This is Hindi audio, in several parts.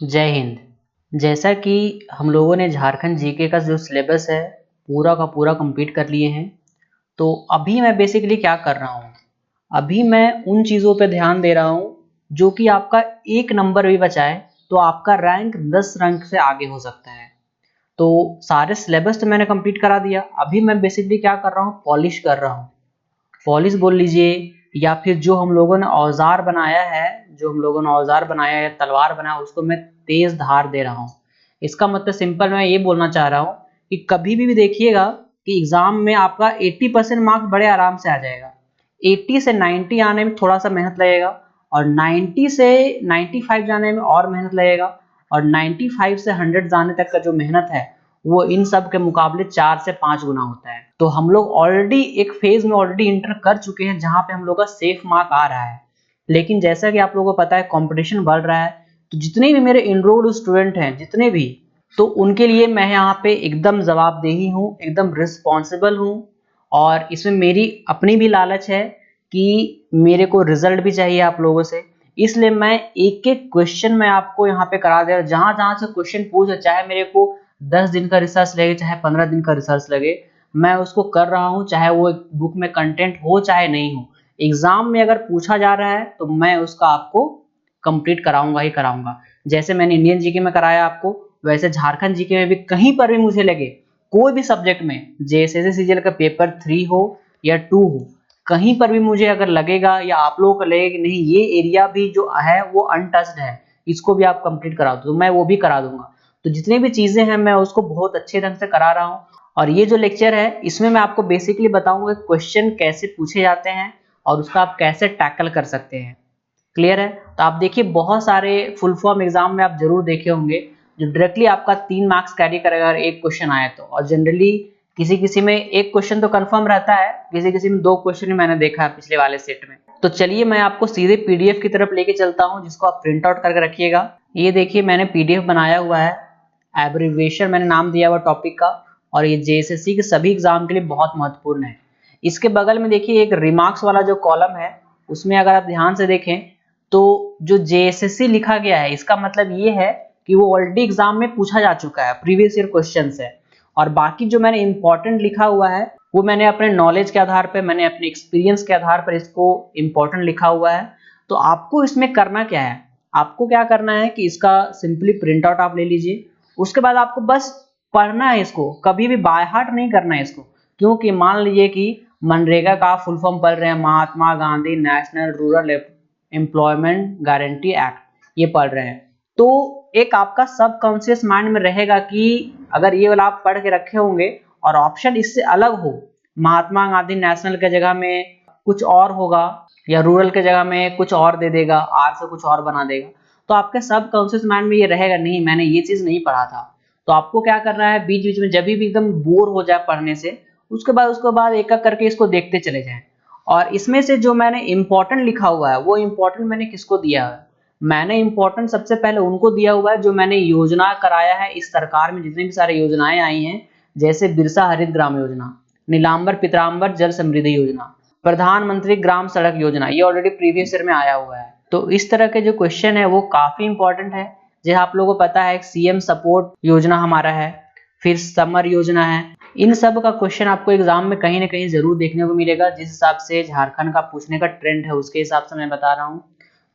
जय हिंद। जैसा कि हम लोगों ने झारखंड जीके का जो सिलेबस है पूरा का पूरा कंप्लीट कर लिए हैं, तो अभी मैं बेसिकली क्या कर रहा हूँ, अभी मैं उन चीज़ों पे ध्यान दे रहा हूँ जो कि आपका एक नंबर भी बचाए तो आपका रैंक 10 रैंक से आगे हो सकता है। तो सारे सिलेबस तो मैंने कंप्लीट करा दिया, अभी मैं बेसिकली क्या कर रहा हूँ, पॉलिश कर रहा हूँ। पॉलिश बोल लीजिए या फिर जो हम लोगों ने औजार बनाया है, जो हम लोगों ने औजार बनाया है, तलवार बनाया, उसको मैं तेज धार दे रहा हूँ। इसका मतलब सिंपल मैं ये बोलना चाह रहा हूँ कि कभी भी देखिएगा कि एग्जाम में आपका 80% मार्क्स बड़े आराम से आ जाएगा। 80 से 90 आने में थोड़ा सा मेहनत लगेगा, और 90 से 95 जाने में और मेहनत लगेगा, और 95 से 100 जाने तक का जो मेहनत है वो इन सब के मुकाबले 4 से 5 गुना होता है। तो हम लोग ऑलरेडी एक फेज में ऑलरेडी इंटर कर चुके हैं जहां पे हम लोग का सेफ मार्क आ रहा है। लेकिन जैसा कि आप लोगों को पता है कंपटीशन बढ़ रहा है, तो जितने भी मेरे इनरोल्ड स्टूडेंट हैं, जितने भी, तो उनके लिए मैं यहाँ पे एकदम जवाबदेही हूँ, एकदम रिस्पॉन्सिबल हूँ। और इसमें मेरी अपनी भी लालच है कि मेरे को रिजल्ट भी चाहिए आप लोगों से, इसलिए मैं एक एक क्वेश्चन मैं आपको यहाँ पे करा दे रहा हूँ। जहां जहां से क्वेश्चन पूछे, चाहे मेरे को 10 दिन का रिसर्च लगे, चाहे 15 दिन का रिसर्च लगे, मैं उसको कर रहा हूँ, चाहे वो बुक में कंटेंट हो चाहे नहीं हो। एग्जाम में अगर पूछा जा रहा है तो मैं उसका आपको कंप्लीट कराऊंगा ही कराऊंगा। जैसे मैंने इंडियन जीके में कराया आपको, वैसे झारखंड जीके में भी कहीं पर भी मुझे लगे, कोई भी सब्जेक्ट में, जैसे सीजीएल का पेपर 3 हो या 2 हो, कहीं पर भी मुझे अगर लगेगा या आप लोगों को लगेगा कि नहीं ये एरिया भी जो है वो अनटच्ड है, इसको भी आप कंप्लीट करा दो, तो मैं वो भी करा दूंगा। तो जितनी भी चीजें हैं मैं उसको बहुत अच्छे ढंग से करा रहा हूँ। और ये जो लेक्चर है इसमें मैं आपको बेसिकली बताऊंगा क्वेश्चन कैसे पूछे जाते हैं और उसका आप कैसे टैकल कर सकते हैं। क्लियर है? तो आप देखिए बहुत सारे फुल फॉर्म एग्जाम में आप जरूर देखे होंगे जो डायरेक्टली आपका 3 मार्क्स कैरी करेगा अगर एक क्वेश्चन आए तो, और जनरली किसी किसी में एक क्वेश्चन तो कंफर्म रहता है, किसी किसी में 2 क्वेश्चन भी मैंने देखा है पिछले वाले सेट में। तो चलिए मैं आपको सीधे पीडीएफ की तरफ लेके चलता हूं, जिसको आप प्रिंट आउट करके रखिएगा। ये देखिए मैंने पीडीएफ बनाया हुआ है, एब्रिविएशन मैंने नाम दिया हुआ टॉपिक का, और ये जेएसएससी के सभी एग्जाम के लिए बहुत महत्वपूर्ण है। इसके बगल में देखिए एक रिमार्क्स वाला जो कॉलम है, उसमें अगर आप ध्यान से देखें तो जो जेएसएससी लिखा गया है इसका मतलब ये है कि वो ऑलरेडी एग्जाम में पूछा जा चुका है, प्रीवियस ईयर क्वेश्चन है। और बाकी जो मैंने इंपॉर्टेंट लिखा हुआ है वो मैंने अपने नॉलेज के आधार पर, मैंने अपने एक्सपीरियंस के आधार पर इसको इंपॉर्टेंट लिखा हुआ है। तो आपको इसमें करना क्या है, आपको क्या करना है कि इसका सिंपली प्रिंट आउट आप ले लीजिए। उसके बाद आपको बस पढ़ना है इसको, कभी भी बाय हार्ट नहीं करना है इसको। क्योंकि मान लीजिए कि मनरेगा का फुल फॉर्म पढ़ रहे हैं, Mahatma Gandhi national rural employment guarantee act, ये पढ़ रहे हैं, तो एक आपका सबकॉन्शियस माइंड में रहेगा कि अगर ये वाला आप पढ़ के रखे होंगे और ऑप्शन इससे अलग हो, महात्मा गांधी नेशनल के जगह में कुछ और होगा, या रूरल के जगह में कुछ और दे देगा, आर से कुछ और बना देगा, तो आपके सबकॉन्शियस माइंड में ये रहेगा नहीं मैंने ये चीज नहीं पढ़ा था। तो आपको क्या करना है, बीच बीच में जब भी एकदम बोर हो जाए पढ़ने से, उसके बाद एक एक करके इसको देखते चले जाएं। और इसमें से जो मैंने इंपॉर्टेंट लिखा हुआ है वो इंपॉर्टेंट मैंने किसको दिया है, मैंने इंपॉर्टेंट सबसे पहले उनको दिया हुआ है जो मैंने योजना कराया है इस सरकार में, जितनी भी सारी योजनाएं आई हैं, जैसे बिरसा हरित ग्राम योजना, नीलांबर पिताम्बर जल समृद्धि योजना, प्रधानमंत्री ग्राम सड़क योजना, ये ऑलरेडी प्रीवियस ईयर में आया हुआ है। तो इस तरह के जो क्वेश्चन है वो काफी इंपॉर्टेंट है। जैसे आप लोगों को पता है सीएम सपोर्ट योजना हमारा है, फिर समर योजना है, इन सब का क्वेश्चन आपको एग्जाम में कहीं ना कहीं जरूर देखने को मिलेगा। जिस हिसाब से झारखंड का पूछने का ट्रेंड है उसके हिसाब से मैं बता रहा हूँ।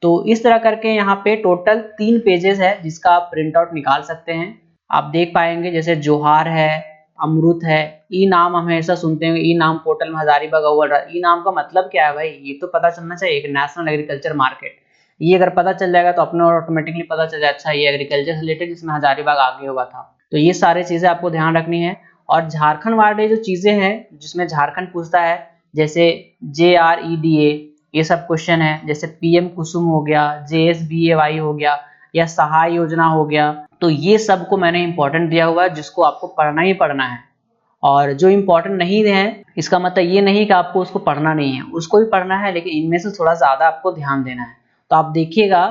तो इस तरह करके यहाँ पे टोटल 3 पेजेस है जिसका आप प्रिंट आउट निकाल सकते हैं। आप देख पाएंगे जैसे जोहार है, अमृत है, ई नाम हम हमेशा सुनते हैं, ई नाम पोर्टल में हजारीबाग अव्वल रहा। ई नाम का मतलब क्या है भाई, ये तो पता चलना चाहिए, एक नेशनल एग्रीकल्चर मार्केट, ये अगर पता चल जाएगा तो अपने ऑटोमेटिकली पता चल जाए अच्छा ये एग्रीकल्चर से रिलेटेड जिसमें हजारीबाग आगे हुआ था। तो ये सारी चीजें आपको ध्यान रखनी है। और झारखंड वाले जो चीजें हैं जिसमें झारखंड पूछता है, जैसे JREDA, ये सब क्वेश्चन है, जैसे PM कुसुम हो गया, JSBAY हो गया, या सहाय योजना हो गया, तो ये सब को मैंने इंपॉर्टेंट दिया हुआ है जिसको आपको पढ़ना ही पढ़ना है। और जो इंपॉर्टेंट नहीं है इसका मतलब ये नहीं कि आपको उसको पढ़ना नहीं है, उसको भी पढ़ना है, लेकिन इनमें से थोड़ा ज्यादा आपको ध्यान देना है। तो आप देखिएगा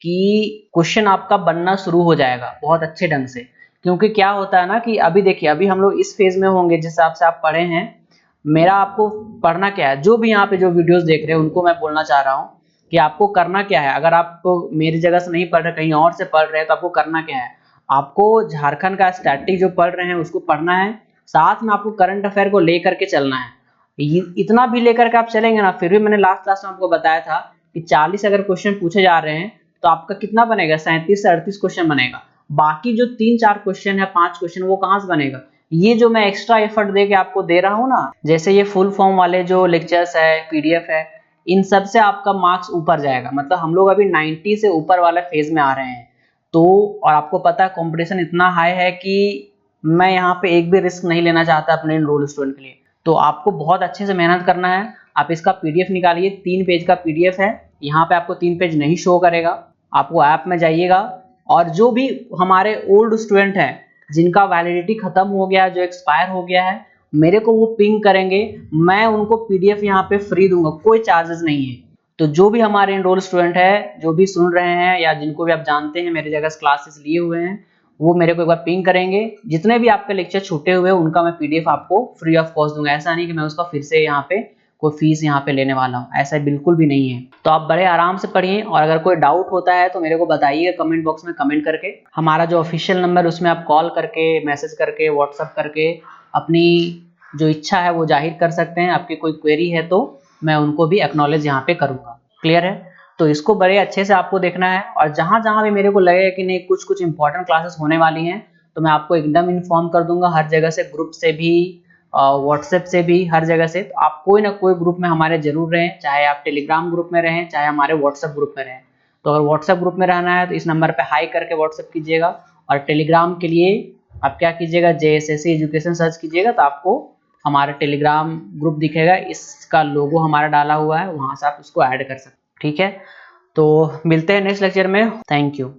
कि क्वेश्चन आपका बनना शुरू हो जाएगा बहुत अच्छे ढंग से। क्योंकि क्या होता है ना कि अभी देखिए अभी हम लोग इस फेज में होंगे जिस हिसाब से आप पढ़े हैं, मेरा आपको पढ़ना क्या है, जो भी यहाँ पे जो वीडियोस देख रहे हैं उनको मैं बोलना चाह रहा हूँ कि आपको करना क्या है। अगर आप मेरी जगह से नहीं पढ़ रहे, कहीं और से पढ़ रहे हैं, तो आपको करना क्या है, आपको झारखंड का स्टैटिक जो पढ़ रहे हैं उसको पढ़ना है, साथ में आपको करंट अफेयर को लेकर के चलना है। इतना भी लेकर के आप चलेंगे ना, फिर भी मैंने लास्ट क्लास में आपको बताया था कि 40 अगर क्वेश्चन पूछे जा रहे हैं तो आपका कितना बनेगा, 37 से 38 क्वेश्चन बनेगा। बाकी जो 3-4 क्वेश्चन है, 5 क्वेश्चन, वो कहाँ से बनेगा? ये जो मैं एक्स्ट्रा एफर्ट दे के आपको दे रहा हूँ ना, जैसे ये फुल फॉर्म वाले जो लेक्चर्स है, पीडीएफ है, इन सब से आपका मार्क्स ऊपर जाएगा। मतलब हम लोग अभी 90 से ऊपर वाले फेज में आ रहे हैं। तो और आपको पता है कंपटीशन इतना हाई है कि मैं यहाँ पे एक भी रिस्क नहीं लेना चाहता अपने एनरोल स्टूडेंट के लिए। तो आपको बहुत अच्छे से मेहनत करना है। आप इसका पीडीएफ निकालिए, 3 पेज का पीडीएफ है। यहाँ पे आपको 3 पेज नहीं शो करेगा, आपको ऐप में जाइएगा और जो भी हमारे ओल्ड स्टूडेंट हैं जिनका वैलिडिटी खत्म हो गया, जो एक्सपायर हो गया है, मेरे को वो पिंग करेंगे, मैं उनको पीडीएफ यहाँ पे फ्री दूंगा, कोई चार्जेस नहीं है। तो जो भी हमारे एनरोल स्टूडेंट है, जो भी सुन रहे हैं या जिनको भी आप जानते हैं मेरी जगह क्लासेस लिए हुए हैं, वो मेरे को एक बार पिंग करेंगे। जितने भी आपके लेक्चर छूटे हुए हैं उनका मैं पीडीएफ आपको फ्री ऑफ कॉस्ट दूंगा। ऐसा नहीं कि मैं उसका फिर से यहाँ पे कोई फीस यहाँ पे लेने वाला हूँ, ऐसा बिल्कुल भी नहीं है। तो आप बड़े आराम से पढ़िए और अगर कोई डाउट होता है तो मेरे को बताइएगा कमेंट बॉक्स में कमेंट करके। हमारा जो ऑफिशियल नंबर, उसमें आप कॉल करके, मैसेज करके, व्हाट्सअप करके अपनी जो इच्छा है वो जाहिर कर सकते हैं। आपकी कोई क्वेरी है तो मैं उनको भी एक्नॉलेज यहाँ पे करूँगा। क्लियर है? तो इसको बड़े अच्छे से आपको देखना है और जहाँ जहाँ भी मेरे को लगे कि नहीं कुछ कुछ इंपॉर्टेंट क्लासेस होने वाली हैं तो मैं आपको एकदम इन्फॉर्म कर दूंगा, हर जगह से, ग्रुप से भी, व्हाट्सएप से भी, हर जगह से। तो आप कोई ना कोई ग्रुप में हमारे जरूर रहें, चाहे आप टेलीग्राम ग्रुप में रहें, चाहे हमारे व्हाट्सएप ग्रुप में रहें। तो अगर व्हाट्सएप ग्रुप में रहना है तो इस नंबर पर हाई करके व्हाट्सएप कीजिएगा और टेलीग्राम के लिए आप क्या कीजिएगा, JSSC एजुकेशन सर्च कीजिएगा तो आपको हमारा टेलीग्राम ग्रुप दिखेगा, इसका लोगो हमारा डाला हुआ है, वहां से आप उसको ऐड कर सकते हैं। ठीक है, तो मिलते हैं नेक्स्ट लेक्चर में। Thank you.